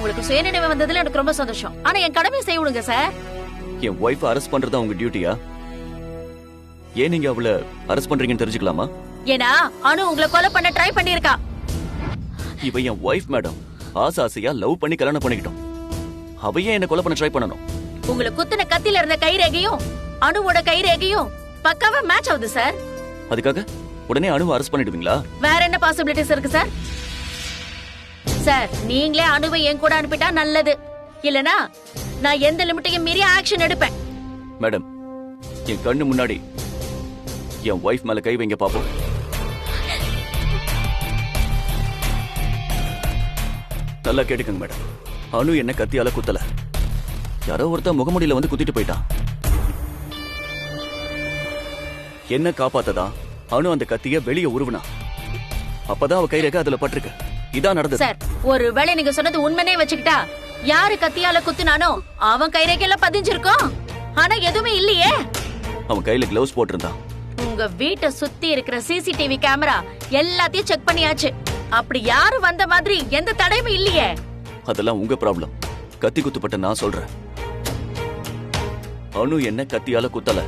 உங்களுக்கு சுயநினைவு வந்ததுல எனக்கு ரொம்ப சந்தோஷம். ஆனா என் கடமையை செய்ய விடுங்க சார். என் ஒய்ஃப் அரெஸ்ட் பண்றதா உங்க டியூட்டியா? ஏன் நீங்க அவளை அரெஸ்ட் பண்றீங்கன்னு தெரிஞ்சுக்கலாமா? ஏன்னா அனு உங்களை கொலை பண்ண ட்ரை பண்ணிருக்கா. இவ என் ஒய்ஃப் மேடம். ஆசையா லவ் பண்ணி கல்யாணம் பண்ணிக்கிட்டோம். அவ ஏன் என்ன கொலை பண்ண ட்ரை பண்ணணும்? உங்களை குத்துன கத்தில இருந்த கைரேகையும் அனுவோட கைரேகையும் பக்காவா மேட்ச் ஆகுது சார். அதுக்காக உடனே அனுவை அரெஸ்ட் பண்ணிடுவீங்களா? வேற என்ன பாசிபிலிட்டிஸ் இருக்கு சார்? சார் நீங்களே அனுவை என் கூட அனுப்பிட்டா நல்லது. இல்லனா நான் எந்த லிமிட்டையும் மீறி ஆக்ஷன் எடுப்பேன். மேடம், என் கண்ணு முன்னாடி என் ஒய்ஃப் மேல கை வைங்க பாப்போம். நல்லா கேட்டுக்கங்க மேடம். அனு என்ன கத்தியால குத்தல. யாரோ ஒருத்தன் முகமுடியில வந்து குத்திட்டு போயிட்டான். என்ன காப்பாத்ததா அனு அந்த கத்திய வெளியே உருவினா. அப்பதான் அவ கைரேகை அதுல பட்டிருக்கு. இதான் நடந்தது. சார் ஒருவேளை நீங்க சொன்னது உண்மைனே வச்சுக்கிட்டா யாரு கத்தியால குத்துனானோ அவன் கைரேகையில பதிஞ்சிருக்கும். ஆனா எதுவுமே இல்லையே. அவன் கையில கிளவுஸ் போட்டிருந்தான். உங்க வீட்டை சுத்தி இருக்கிற சிசிடிவி கேமரா எல்லாத்தையும் செக் பண்ணியாச்சு. அப்படி யாரு வந்த மாதிரி எந்த தடையும் இல்லையே. அதெல்லாம் உங்க ப்ராப்ளம். கத்தி குத்துப்பட்ட நான் சொல்றேன். அனு என்ன கத்தியால குத்தல.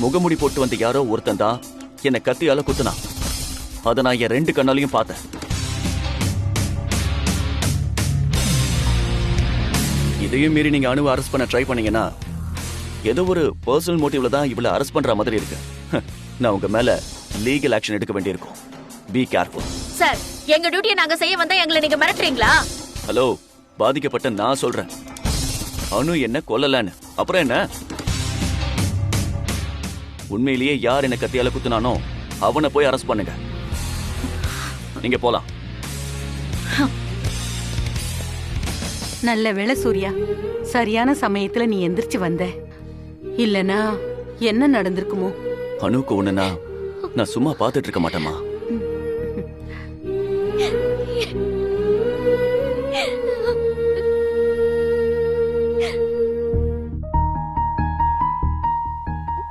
முகமுடி போட்டு வந்த யாரோ ஒருத்தன் தான் என்ன கத்தியால குத்துனா. அத நான் என் 2 கண்ணாலையும் பார்த்தேன். இதையும் மீறி நீங்க அனுவை அரெஸ்ட் பண்ண ட்ரை பண்ணீங்கன்னா ஏதோ ஒரு பர்சனல் மோட்டிவ்ல தான் இவளை அரெஸ்ட் பண்ற மாதிரி இருக்கு. நான் உங்க மேல லீகல் ஆக்ஷன் எடுக்க வேண்டியிருக்கும். Be careful. சார் எங்க டியூட்டியை நாங்க செய்ய வந்தா எங்களை நீங்க மிரட்டுறீங்களா? ஹலோ, பாதிக்கப்பட்ட நான் சொல்றேன். அனு என்ன கொல்லலன்னு. அப்புறம் என்ன? உண்மையிலேயே யார் என்ன கத்தியால குத்துனானோ அவனை போய் அரெஸ்ட் பண்ணுங்க. நீங்க போலாம். நல்ல வேளை சூர்யா, சரியான சமயத்துல நீ எந்திரிச்சு வந்த. இல்லனா என்ன நடந்திருக்குமோ? அனுக்கு ஒண்ணுனா நான் சும்மா பாத்துட்டு இருக்க மாட்டேமா.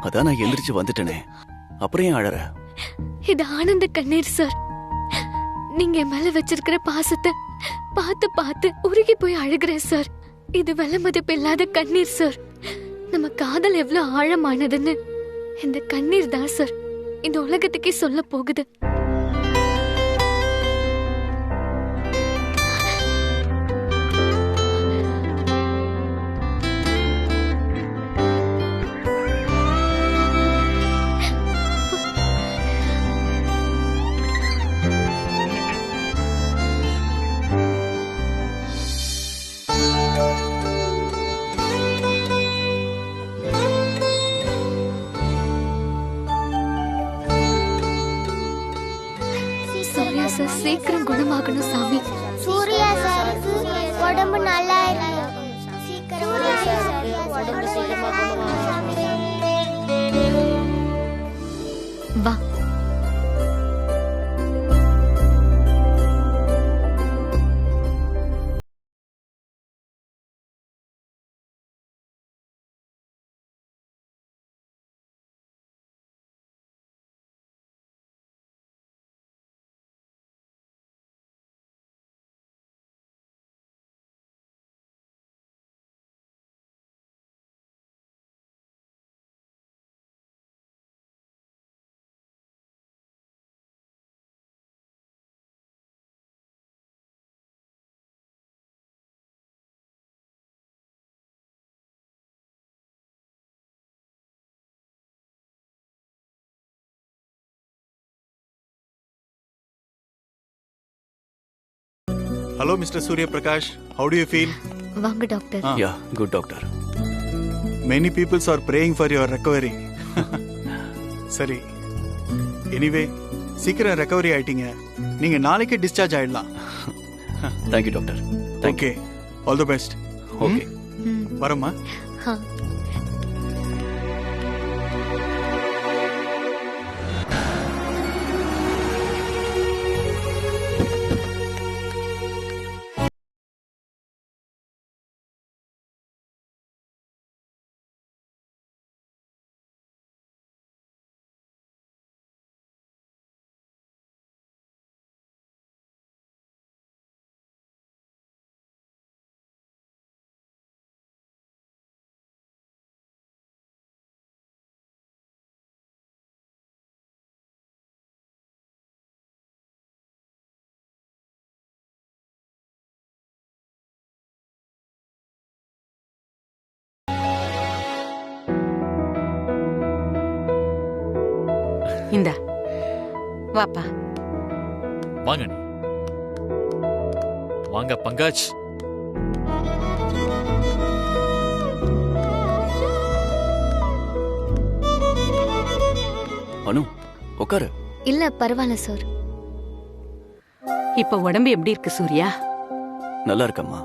அதான் நான் எந்திரிச்சு வந்துட்டேனே. அப்புறம் ஏன் அழற? இது ஆனந்த கண்ணீர் சார். நீங்க என் மேல வச்சிருக்கிற பாசத்தை பார்த்து பார்த்து உருகி போய் அழுகிறேன் சார். இது விலை மதிப்பு இல்லாத கண்ணீர் சார். நம்ம காதல் எவ்வளவு ஆழமானதுன்னு இந்த கண்ணீர் தான் சார் இந்த உலகத்துக்கே சொல்ல போகுது. சீக்கிரம் குணமாகணும் சாமி. சூர்யா சார் உடம்பு நல்லா இருக்கு. சீக்கிரம் உடம்பு சீக்கிரமா குணமாகணும். வா. Hello, Mr. Surya Prakash. How do you feel? வாங்க doctor. Yeah, good doctor. Many people are praying for your recovery. சரி. எனிவே சீக்கிரம் ரெக்கவரி ஆயிட்டீங்க. நீங்க நாளைக்கு டிஸ்சார்ஜ் ஆயிடலாம். Thank you doctor. Okay, all the best. Okay, வரமா. இந்தா வாப்பா. வாங்க நீ. வாங்க பங்கஜ். அனு உட்காரு. இல்ல பரவாயில்ல சார். இப்ப உடம்பு எப்படி இருக்கு சூர்யா? நல்லா இருக்கம்மா.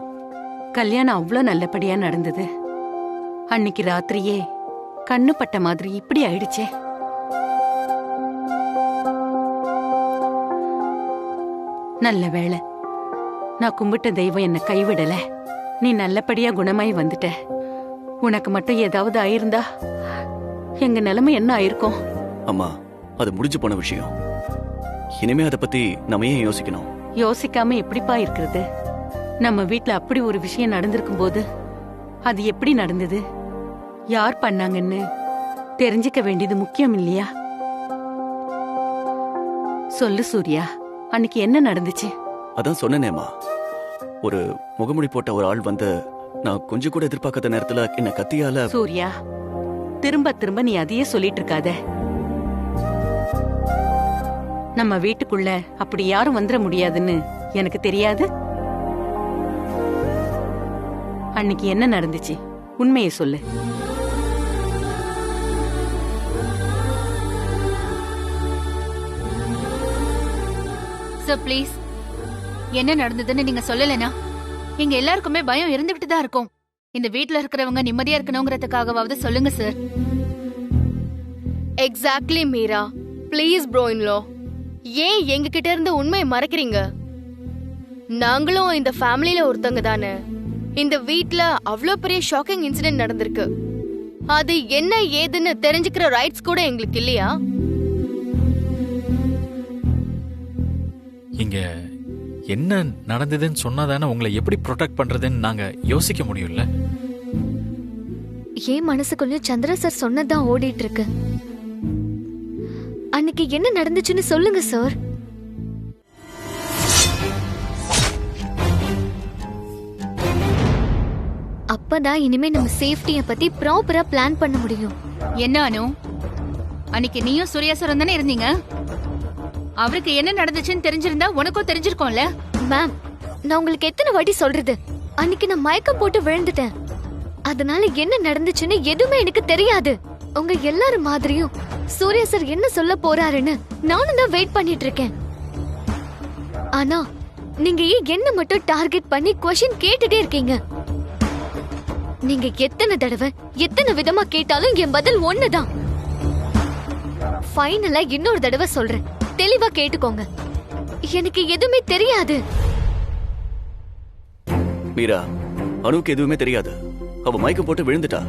கல்யாணம் அவ்வளோ நல்லபடியா நடந்தது. அன்னைக்கு ராத்திரியே கண்ணு பட்ட மாதிரி இப்படி ஆயிடுச்சே. நல்ல வேளை நான் கும்பிட்ட தெய்வம் என்ன கைவிடல. நீ நல்லபடியா குணமாயி வந்துட்ட. உனக்கு மட்டும் ஏதாவது ஆயிருந்தா எங்க நிலைமை என்ன ஆயிருக்கும்? அம்மா, அது முடிஞ்சு போன விஷயம். இனிமே அதை பத்தி நம்ம ஏன் யோசிக்கணும்? யோசிக்காம எப்படிப்பா இருக்கிறது? நம்ம வீட்ல அப்படி ஒரு விஷயம் நடந்திருக்கும் போது அது எப்படி நடந்தது, யார் பண்ணாங்கன்னு தெரிஞ்சுக்க வேண்டியது முக்கியம் இல்லையா? சொல்லு சூர்யா, அன்னைக்கு என்ன நடந்துச்சு? அதான் சொன்னேனேம்மா, ஒரு முகமுடி போட்ட ஒரு ஆள் வந்து நான் கொஞ்சம் கூட எதிர்பார்க்காத நேரத்துல என்ன கத்தியால. சூர்யா, திரும்ப திரும்ப நீ அதையே சொல்லிட்டு இருக்காத. நம்ம வீட்டுக்குள்ள அப்படி யாரும் வந்துட முடியாதுன்னு எனக்கு தெரியாது. அன்னைக்கு என்ன நடந்துச்சு, உண்மையை சொல்லு. சார் ப்ளீஸ், என்ன நடந்ததுன்னு நீங்க சொல்லலைனா எங்க எல்லாருக்குமே பயம் இருந்துகிட்டு தான் இருக்கும். இந்த வீட்ல இருக்கிறவங்க நிம்மதியா இருக்கணுங்கிறதுக்காகவாவது சொல்லுங்க sir. Exactly Meera, please bro in-law, ஏன் எங்க கிட்ட இருந்து உண்மையை மறைக்கிறீங்க? நாங்களும் இந்த ஃபேமிலியில ஒருத்தங்க தானே. இந்த வீட்ல அவ்வளோ பெரிய ஷாக்கிங் இன்சிடென்ட் நடந்திருக்கு. அது என்ன ஏதுன்னு தெரிஞ்சுக்கிற ரைட்ஸ் கூட எங்களுக்கு இல்லையா? இங்க என்ன நடந்ததுன்னு சொன்னாதானே உங்களை எப்படி ப்ரொடெக்ட் பண்றதுன்னு நாங்க யோசிக்க முடியும்ல. ஏன் மனசுக்குள்ளயும் சந்திரா சார் சொன்னதான் ஓடிட்டு இருக்கு. அன்னைக்கு என்ன நடந்துச்சுன்னு சொல்லுங்க சார். அப்பதான் இனிமே நம்ம சேஃப்டிய பத்தி ப்ராப்பரா பிளான் பண்ண முடியும். என்ன அனு, அன்னைக்கு நீயும் சூர்யா சாரும் தானே இருந்தீங்க. அவருக்கு என்ன நடந்துச்சுன்னு தெரிஞ்சிருந்தா உனக்கும் தெரிஞ்சிருக்கும்ல. மேம், நான் உங்களுக்கு எத்தனை வாட்டி சொல்றது, அன்னைக்கு நான் மயக்கம் போட்டு விழுந்துட்டேன். அதனால என்ன நடந்துச்சுன்னு எதுவுமே எனக்கு தெரியாது. உங்க எல்லாரும் மாதிரியும் சூர்யா சார் என்ன சொல்ல போறாருன்னு நானும் தான் வெயிட் பண்ணிட்டு இருக்கேன். ஆனா நீங்க ஏன் என்ன மட்டும் டார்கெட் பண்ணி क्वेश्चन கேட்டுட்டே இருக்கீங்க? நீங்க எத்தனை தடவை எத்தனை விதமா கேட்டாலும் என் பதில் ஒண்ணுதான். ஃபைனலா இன்னொரு தடவை சொல்றேன், தெளிவா கேட்டுக்கோங்க. எனக்கு எதுவுமே தெரியாது. மீரா, அனுக்கு எதுவுமே தெரியாது. அவ மயக்கம் போட்டு விழுந்துட்டா.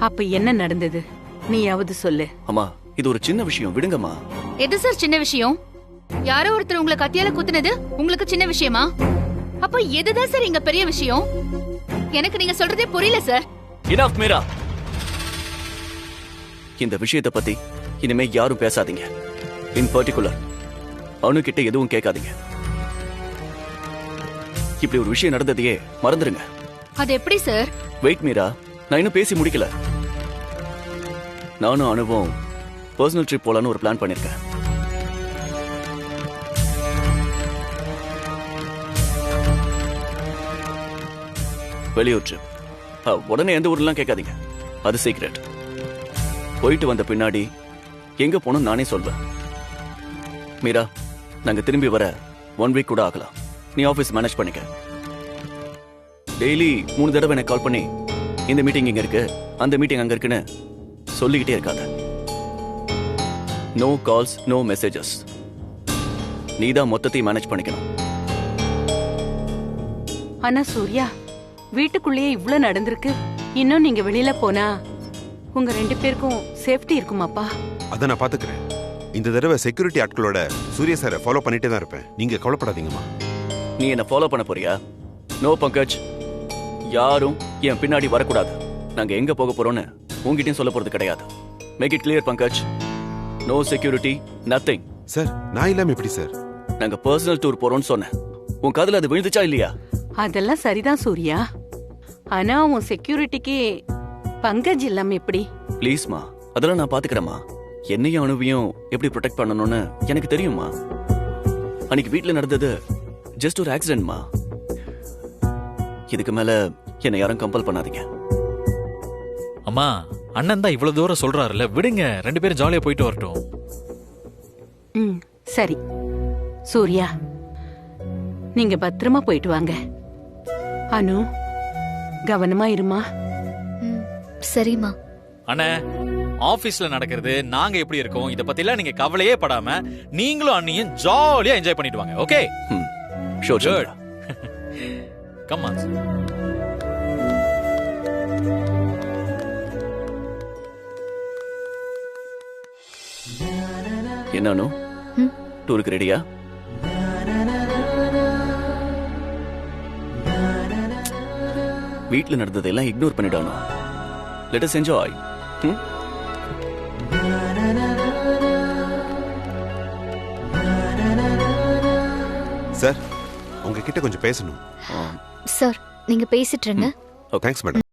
அப்ப என்ன நடந்தது நீயாவது சொல்லு. அம்மா, இது ஒரு சின்ன விஷயம், விடுங்கம்மா. எது சார் சின்ன விஷயம்? யாரோ ஒருத்தர் உங்களை கத்தியால குத்துனது உங்களுக்கு சின்ன விஷயமா? அப்ப எதுதான் சார் இங்க பெரிய விஷயம்? எனக்கு நீங்க சொல்றதே புரியல சார். Enough, மீரா. இந்த விஷயத்தை பத்தி இனிமே யாரும் பேசாதீங்க. இன் பர்டிகுலர் அனு கிட்ட எதுவும் கேட்காதீங்க. இப்படி ஒரு விஷயம் நடந்ததையே மறந்துருங்க. அது எப்படி சார்? வெயிட் மீரா, நான் இன்னும் பேசி முடிக்கல. நானும் அனுவும் பர்சனல் ட்ரிப் போலான்னு ஒரு பிளான் பண்ணிருக்கேன். வெளியூர் ட்ரிப். உடனே எந்த ஊர்லாம் கேட்காதீங்க, அது சீக்ரெட். போயிட்டு வந்த பின்னாடி எங்க போனோம் நானே சொல்வேன். மீரா, நாங்க திரும்பி வர 1 வீக் கூட ஆகலாம். நீ ஆபீஸ் மேனேஜ் பண்ணிக்க. டெய்லி 3 தடவை எனக்கு கால் பண்ணி இந்த மீட்டிங் இங்க இருக்கு, அந்த மீட்டிங் அங்க இருக்குன்னு சொல்லிக்கிட்டே இருக்காத. No calls, no messages. நீதான் மொத்தத்தையும் மேனேஜ் பண்ணிக்கணும். ஆனா சூர்யா, வீட்டுக்குள்ளேயே இவ்ளோ நடந்திருக்கு. இன்னும் நீங்க வெளியில போனா உங்க 2 பேருக்கும் சேஃப்டி இருக்குமாப்பா? அதை நான் பாத்துக்கிறேன். இந்த தடவை செக்யூரிட்டி ஆட்களோட சூர்யா சாரை ஃபாலோ பண்ணிட்டே தான் இருப்பேன். நீங்க கவலைப்படாதீங்கம்மா. நீ என்ன ஃபாலோ பண்ண போறியா? நோ பங்கஜ், யாரும் என் பின்னாடி வரக்கூடாது. நாங்க எங்க போக போறோம்னு உங்ககிட்டயும் சொல்ல போறது கிடையாது. Make it clear Pankaj. No security, nothing. Sir, நான் இல்லாம எப்படி சார்? நாங்க பர்சனல் டூர் போறோம்னு சொன்னேன். உன் காதுல அது விழுந்துச்சா இல்லையா? அதெல்லாம் சரிதான் சூர்யா. ஆனா உன் செக்யூரிட்டிக்கு பங்கஜ் இல்லாம எப்படி? ப்ளீஸ்மா, அதெல்லாம் நான் பாத்துக்கிறேம்மா. என்னையும் அனுவையும் எப்படி ப்ரொடெக்ட் பண்ணணும்னு எனக்கு தெரியுமா. அன்னைக்கு வீட்ல நடந்தது ஜஸ்ட் ஒரு ஆக்சிடென்ட்மா. இதுக்கு மேல என்னை யாரும் கம்பல் பண்ணாதீங்க. அம்மா, அண்ணன் தான் இவ்வளவு தூரம் சொல்றாருல்ல, விடுங்க, 2 பேரும் ஜாலியா போயிட்டு வரட்டும். சரி சூர்யா, நீங்க பத்திரமா போயிட்டு வாங்க. அனு, கவனமா இருமா. சரிம்மா. அண்ணே, ஆபீஸ்ல நடக்கிறது நாங்க எப்படி இருக்கோம் இத பத்தி எல்லாம் நீங்க கவலையே படாம நீங்களும் அண்ணியும் ஜாலியா என்ஜாய் பண்ணிட்டு வாங்க. Okay? Sure sure. Come on. என்ன டூருக்கு ரெடியா? வீட்ல நடந்ததெல்லாம் இக்னோர் பண்ணிடணும். Let us enjoy. சார், உங்ககிட்ட கொஞ்சம் பேசணும். சார், நீங்க பேசிட்டு இருங்க. Thanks madam.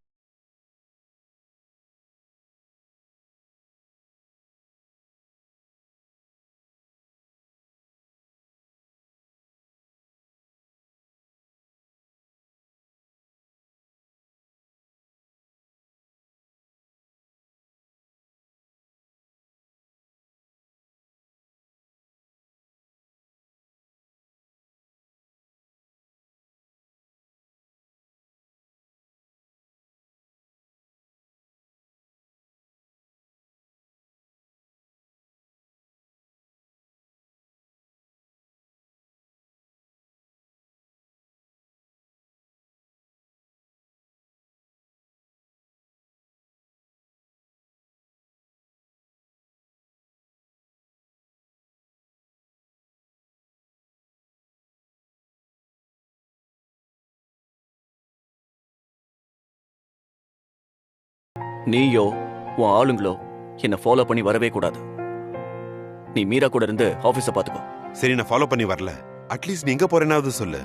நீயோ உன் ஆளுங்களோ என்ன ஃபாலோ பண்ணி வரவே கூடாது. நீ மீரா கூட இருந்து ஆபீஸ பாத்துக்கோ. சரி, நான் ஃபாலோ பண்ணி வரல. அட்லீஸ்ட் நீ எங்க போறேனாவது சொல்லு.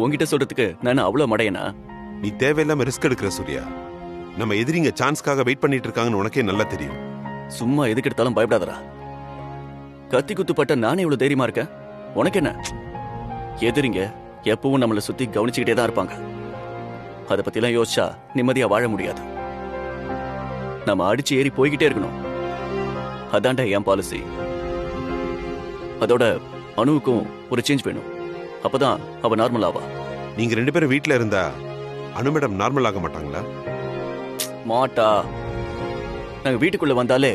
உன்கிட்ட சொல்றதுக்கு நான் அவ்வளவு மடையனா? நீ தேவையில்லாம ரிஸ்க் எடுக்கிற சூர்யா. நம்ம எதிரிங்க சான்ஸ்க்காக வெயிட் பண்ணிட்டு இருக்காங்கன்னு உனக்கே நல்லா தெரியும். சும்மா எதுக்கு எடுத்தாலும் பயப்படாதடா. கத்தி குத்துப்பட்ட நானே இவ்வளவு தைரியமா இருக்கேன். உனக்கு என்ன? எதிரிங்க எப்பவும் நம்மளை சுத்தி கவனிச்சுக்கிட்டே தான் இருப்பாங்க. அதை பத்தி எல்லாம் யோசிச்சா நிம்மதியா வாழ முடியாது. நம்ம அடிச்சு ஏறி போய்கிட்டே இருக்கணும். அதான்டா என் பாலிசி. அதோட அணுவுக்கும் ஒரு சேஞ்ச் வேணும். அப்பதான் அவ நார்மல் ஆவா. நீங்க 2 பேரும் வீட்ல இருந்தா அனு மேடம் நார்மல் ஆக மாட்டாங்களா? மாட்டா. நாங்க வீட்டுக்குள்ள வந்தாலே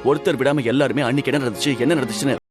ஒருத்தர் விடாம எல்லாருமே அன்னைக்கு என்ன நடந்துச்சுன்னு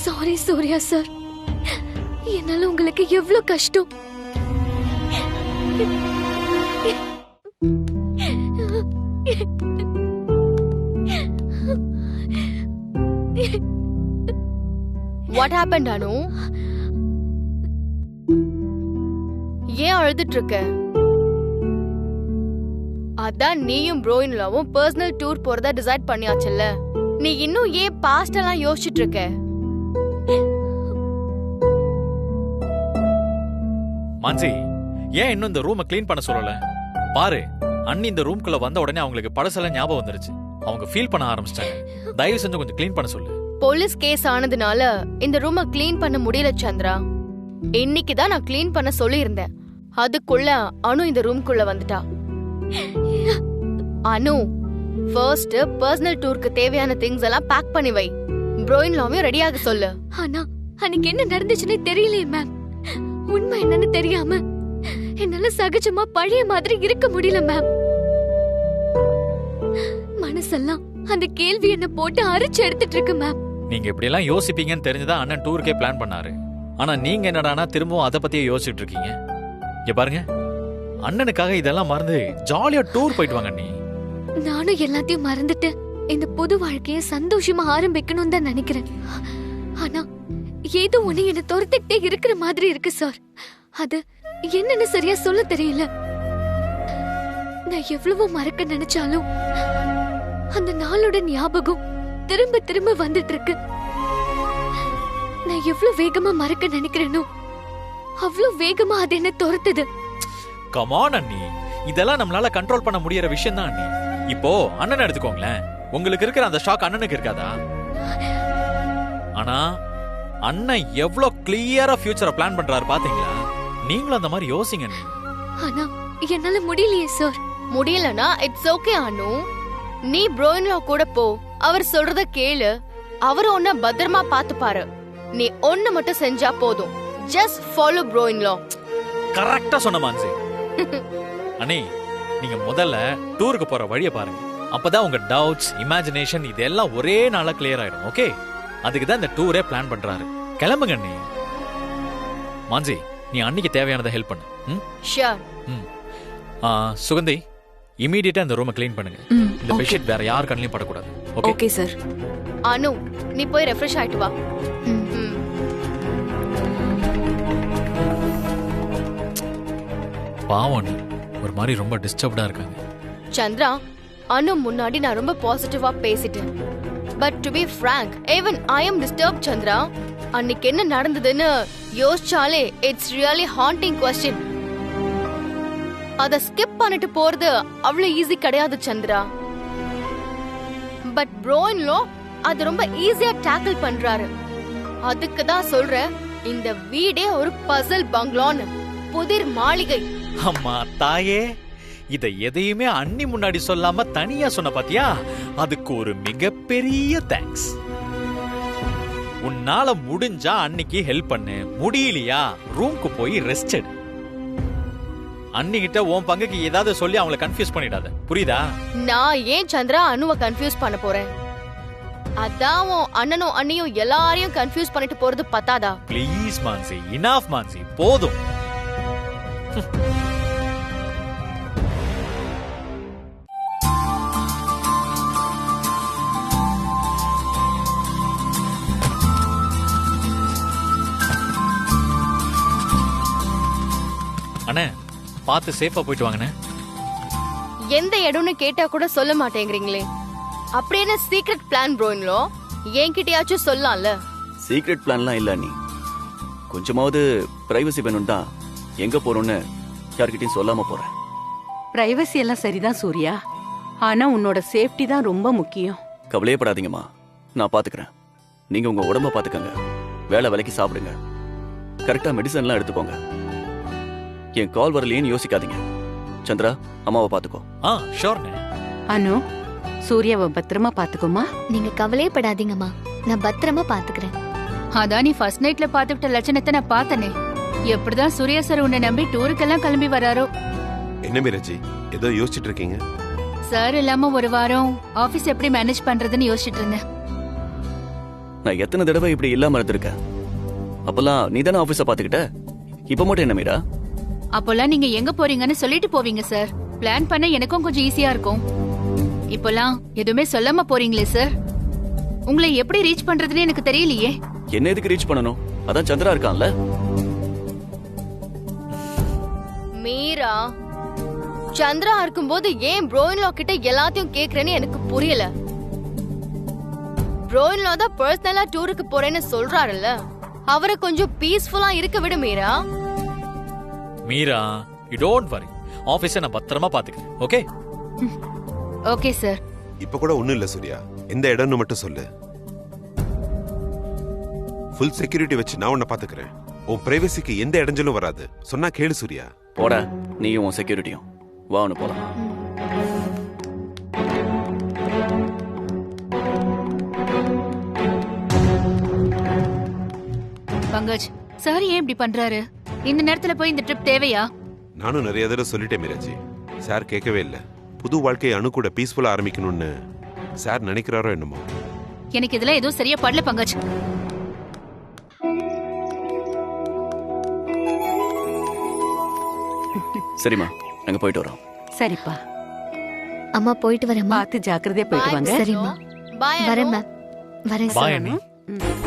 சாரி சூர்யா சார், என்னால உங்களுக்கு எவ்வளவு கஷ்டம். What happened, Anu? ஏன் அழுதுட்டு இருக்க? அதான் நீயும் ப்ரோயின்லாவும் பர்சனல் டூர் போறதா டிசைட் பண்ணியாச்சுல்ல. நீ இன்னும் ஏன் பாஸ்ட் எல்லாம் யோசிச்சுட்டு இருக்க? மான்சி, ஏன் இன்னும் இந்த ரூமை க்ளீன் பண்ண சொல்லல? பாரு, அண்ணி இந்த ரூம்குள்ள வந்த உடனே அவங்களுக்கு பழசெல்லாம் ஞாபகம் வந்துருச்சு. அவங்க ஃபீல் பண்ண ஆரம்பிச்சிட்டாங்க. தயவு செஞ்சு கொஞ்சம் க்ளீன் பண்ண சொல்லு. போலீஸ் கேஸ் ஆனதுனால இந்த ரூமை க்ளீன் பண்ண முடியல சந்திரா. இன்னைக்கு தான் நான் க்ளீன் பண்ண சொல்லியிருந்தேன். அதுக்குள்ள அனு இந்த ரூம்குள்ள வந்துட்டா. அனு, ஃபர்ஸ்ட் பர்சனல் டூருக்கு தேவையான திங்ஸ் எல்லாம் பேக் பண்ணி வை. ப்ரோயின்லாவையும் ரெடியாக சொல்லு. ஆனா அன்னைக்கு என்ன நடந்துச்சுன்னே தெரியலையே மேம். உண்மை என்னன்னு தெரியாம என்னால சகஜமா பழைய மாதிரி இருக்க முடியல மேம். மனசெல்லாம் அந்த கேள்வி என்ன போட்டு அரிச்சு எடுத்துட்டு இருக்கு மேம். நீங்க இப்படி எல்லாம் யோசிப்பீங்கன்னு தெரிஞ்சுதான் அண்ணன் டூருக்கே பிளான் பண்ணாரு. ஆனா நீங்க என்னடானா திரும்பவும் அதை பத்தியே யோசிச்சுட்டு இருக்கீங்க. இங்க பாருங்க, அண்ணனுக்காக இதெல்லாம் மறந்து ஜாலியா டூர் போயிட்டு வாங்க. நீ நானும் எல்லாத்தையும் மறந்துட்டு இந்த புது வாழ்க்கைய சந்தோஷமா ஆரம்பிக்கணும் தான் நினைக்கிறேன். ஆனா ஏதோ ஒண்ணு என்ன துரத்திட்டே இருக்கிற மாதிரி இருக்கு சார். அது என்னன்னு சரியா சொல்ல தெரியல. நான் எவ்வளவோ மறக்க நினைச்சாலும் அந்த நாளோட ஞாபகம் திரும்ப திரும்ப வந்துட்டு இருக்கு. நான் எவ்வளவு வேகமா மறக்க நினைக்கிறேனோ அவ்வளவு வேகமா அது என்ன துரத்துது. கமான் அண்ணி, இதெல்லாம் நம்மளால கண்ட்ரோல் பண்ண முடியற விஷயம் தான் அண்ணி. இப்போ அண்ணன் எடுத்துக்கோங்களேன். உங்களுக்கு இருக்கிற அந்த ஷாக் அண்ணனுக்கு இருக்காதா? ஆனா அண்ணன் எவ்வளவு கிளியரா ஃபியூச்சரை பிளான் பண்றாரு பாத்தீங்களா? நீங்களும் அந்த மாதிரி யோசிங்க அண்ணி. ஆனா என்னால முடியலையே சார். முடியலனா இட்ஸ் ஓகே அனு. நீ ப்ரோயின்லா கூட போ. அவர் சொல்றத கேளு. அவர் உன்னை பத்திரமா பாத்துப்பாரு. நீ ஒண்ணு மட்டும் செஞ்சா போதும். ஜஸ்ட் ஃபாலோ ப்ரோயின்லா. கரெக்டா சொன்ன மான்சி. அண்ணி, நீங்க முதல்ல டூருக்கு போற வழியை பாருங்க. அப்பதான் உங்க டவுட்ஸ், இமேஜினேஷன் இதெல்லாம் ஒரே நாளா கிளியர் ஆயிடும். ஓகே, அதுக்கு தான் இந்த டூரே பிளான் பண்றாரு. கிளம்புங்க அண்ணி. மான்சி, நீ அன்னைக்கு தேவையானதை ஹெல்ப் பண்ணு. ஷூர். சுகந்தி, இமிடியேட்டா இந்த ரூமை க்ளீன் பண்ணுங்க. இந்த பெட்ஷீட் வேற யார் கண்ணிலையும் படக்கூடாது. Okay sir. அனு, நீ போய் ரெஃப்ரெஷ் ஆயிட்டு வா. பாவம் நீ ஒரு மாதிரி ரொம்ப டிஸ்டர்ப்டா இருக்காங்க. சந்திரா, அனு முன்னாடி நான் ரொம்ப பாசிட்டிவா பேசிட்டேன். But to be frank, even I am disturbed Chandra. அன்னைக்கு என்ன நடந்ததுன்னு யோசிச்சாலே இட்ஸ் ரியலி ஹாண்டிங் கொஸ்டின். அத ஸ்கிப் பண்ணிட்டு போறது அவ்வளவு ஈஸி கிடையாது சந்திரா. பட் ப்ரோயின்லோ அது ரொம்ப ஈஸியா டேக்கிள் பண்றாரு. அதுக்கு தான் சொல்றேன், இந்த வீடே ஒரு பசில் பங்களான்னு, புதிர் மாளிகை. அம்மா தாயே, இத எதையுமே அண்ணி முன்னாடி சொல்லாம தனியா சொன்ன பாத்தியா? அதுக்கு ஒரு மிகப்பெரிய தேங்க்ஸ். உன்னால முடிஞ்சா அன்னைக்கு ஹெல்ப் பண்ணு. முடியலையா ரூம்க்கு போய் ரெஸ்ட் எடு. அண்ணி கிட்ட உன் பங்குக்கு ஏதாவது சொல்லி அவங்களை கன்ஃபியூஸ் பண்ணிடாத, புரியுதா? நான் ஏன் சந்திரா அனுவை கன்ஃபியூஸ் பண்ண போறேன்? அதான் உன் அண்ணனும் அண்ணியும் எல்லாரையும் கன்ஃபியூஸ் பண்ணிட்டு போறது பத்தாதா? ப்ளீஸ் மான்சி, இனாஃப் மான்சி, போதும். அண்ணே, பார்த்து சேஃபா போயிட்டு வாங்கண்ணே. எந்த இடம்னு கேட்டா கூட சொல்ல மாட்டேங்கிறீங்களே. அப்படி என்ன சீக்ரெட் பிளான் ப்ரோயின்லோ? என்கிட்டயாச்சும் சொல்லலாம்ல. சீக்ரெட் பிளான்லாம் இல்ல நீ. கொஞ்சமாவது பிரைவசி வேணும் தான் எங்க போறோம்னு யார்கிட்டயும் சொல்லாம போறேன். பிரைவசி எல்லாம் சரிதான் சூர்யா. ஆனா உன்னோட சேஃப்டி தான் ரொம்ப முக்கியம். கவலையே படாதீங்கம்மா, நான் பாத்துக்கிறேன். நீங்க உங்க உடம்ப பாத்துக்கங்க. வேலைக்கு சாப்பிடுங்க. கரெக்டா மெடிசன்லாம் எடுத்துக்கோங்க. என் கால் வரலையேன்னு யோசிக்காதீங்க. சந்திரா, அம்மாவை பாத்துக்கோ. ஷூர்ண்ணே. அனு, சூர்யாவை பத்திரமா பாத்துக்கோமா. நீங்க கவலையே படாதீங்கம்மா, நான் பத்திரமா பாத்துக்கிறேன். அதான் நீ ஃபர்ஸ்ட் நைட்ல பாத்துக்கிட்ட லட்சணத்தை நான் பார்த்தனே. எப்படிதான் சூர்யா சார் உன்னை நம்பி டூருக்கெல்லாம் கிளம்பி வராரோ. என்ன மீராஜி, ஏதோ யோசிச்சுட்டு இருக்கீங்க? சார் இல்லாம ஒரு வாரம் ஆபீஸ் எப்படி மேனேஜ் பண்றதுன்னு யோசிச்சுட்டு இருந்தேன். நான் எத்தனை தடவை இப்படி இல்லாம இருந்திருக்கேன். அப்பெல்லாம் நீ தானே ஆபீஸ பாத்துக்கிட்ட. இப்ப மட்டும் என்ன மீரா? அப்போல்லாம் நீங்க எங்க போறீங்கன்னு சொல்லிட்டு போவீங்க சார். பிளான் பண்ண எனக்கும் கொஞ்சம் ஈஸியா இருக்கும். இப்போல்லாம் எதுவுமே சொல்லாம போறீங்களே சார். உங்களை எப்படி ரீச் பண்றதுன்னு எனக்கு தெரியலையே. என்ன எதுக்கு ரீச் பண்ணணும்? அதான் சந்திரா இருக்கான்ல. மீரா, சந்திரா இருக்கும்போது ஏன் ப்ரோயின்லா கிட்ட எல்லாத்தையும் கேக்குறேன்னு எனக்கு புரியல. ப்ரோயின்லா தான் பர்சனலா டூருக்கு போறேன்னு சொல்றாருல்ல, அவரை கொஞ்சம் பீஸ்ஃபுல்லா இருக்க விடு Meera. Meera, you don't worry. ஆபீஸை நான் பத்திரமா பாத்துக்கிறேன். Okay okay sir. இப்ப கூட ஒண்ணும் இல்ல சூர்யா, எந்த இடம்னு மட்டும் சொல்லு. ஃபுல் செக்யூரிட்டி வச்சு நான் உன்னை பாத்துக்கிறேன். உன் பிரைவசிக்கு எந்த இடைஞ்சலும் வராது. சொன்னா கேளு சூர்யா. போட, நீயும் உன் செக்யூரிட்டியும் வா, ஒன்று போலாம். பங்கஜ் சார் ஏன் இப்படி பண்றாரு? இந்த நேரத்துல போய் இந்த ட்ரிப் தேவையா? நானும் நிறைய தடவை சொல்லிட்டேன் மீராஜி, சார் கேட்கவே இல்லை. புது வாழ்க்கையை அணு கூட பீஸ்ஃபுல்லா ஆரம்பிக்கணும்னு சார் நினைக்கிறாரோ என்னமோ. எனக்கு இதெல்லாம் எதுவும் சரியா படல பங்கஜ். சரிம்மா, நாங்க போயிட்டு வரோம். சரிப்பா, அம்மா போயிட்டு வரேம்மா. பார்த்து ஜாக்கிரதையா போயிட்டு வாங்க. சரிம்மா. பாய் வரேன் மேம். வரேன் பாய் சார். அண்ணி. ம்.